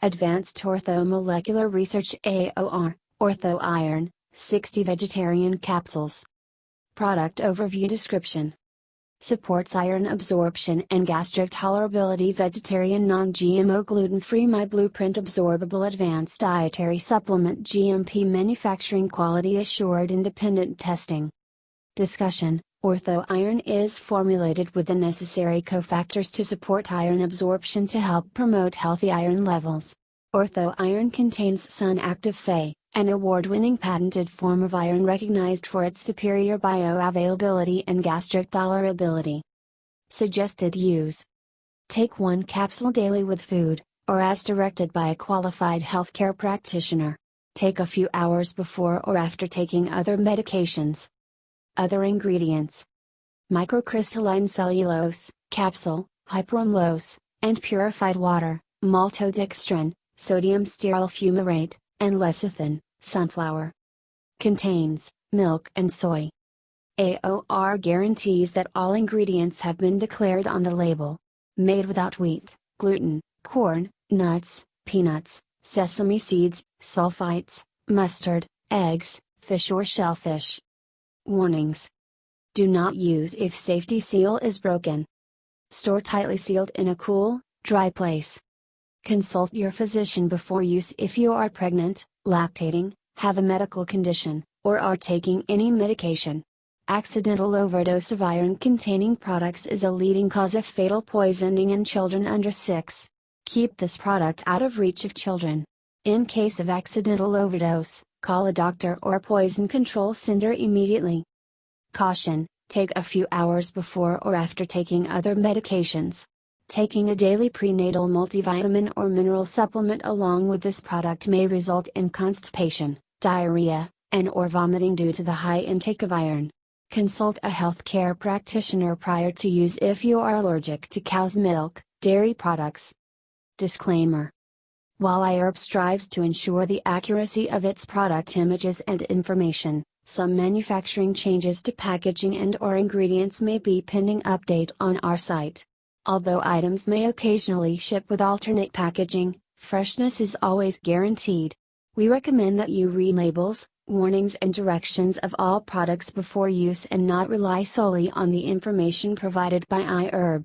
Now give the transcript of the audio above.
Advanced Orthomolecular Research AOR, Ortho Iron, 60 vegetarian capsules. Product Overview Description. Supports iron absorption and gastric tolerability. Vegetarian non-GMO gluten-free MyBluePrint Absorbable Advanced Dietary Supplement. GMP Manufacturing. Quality Assured Independent Testing. Discussion. Ortho Iron is formulated with the necessary cofactors to support iron absorption to help promote healthy iron levels. Ortho Iron contains SunActive Fe, an award-winning patented form of iron recognized for its superior bioavailability and gastric tolerability. Suggested use. Take 1 capsule daily with food, or as directed by a qualified healthcare practitioner. Take a few hours before or after taking other medications. Other ingredients: microcrystalline cellulose, capsule, hypromellose, and purified water, maltodextrin, sodium stearyl fumarate, and lecithin, sunflower. Contains milk and soy. AOR guarantees that all ingredients have been declared on the label. Made without wheat, gluten, corn, nuts, peanuts, sesame seeds, sulfites, mustard, eggs, fish or shellfish. Warnings. Do not use if safety seal is broken. Store tightly sealed in a cool, dry place. Consult your physician before use if you are pregnant, lactating, have a medical condition, or are taking any medication. Accidental overdose of iron-containing products is a leading cause of fatal poisoning in children under 6. Keep this product out of reach of children. In case of accidental overdose, call a doctor or poison control center immediately. Caution: take a few hours before or after taking other medications. Taking a daily prenatal multivitamin or mineral supplement along with this product may result in constipation, diarrhea, and/or vomiting due to the high intake of iron. Consult a healthcare practitioner prior to use if you are allergic to cow's milk, dairy products. Disclaimer. While iHerb strives to ensure the accuracy of its product images and information, some manufacturing changes to packaging and/or ingredients may be pending update on our site. Although items may occasionally ship with alternate packaging, freshness is always guaranteed. We recommend that you read labels, warnings and directions of all products before use and not rely solely on the information provided by iHerb.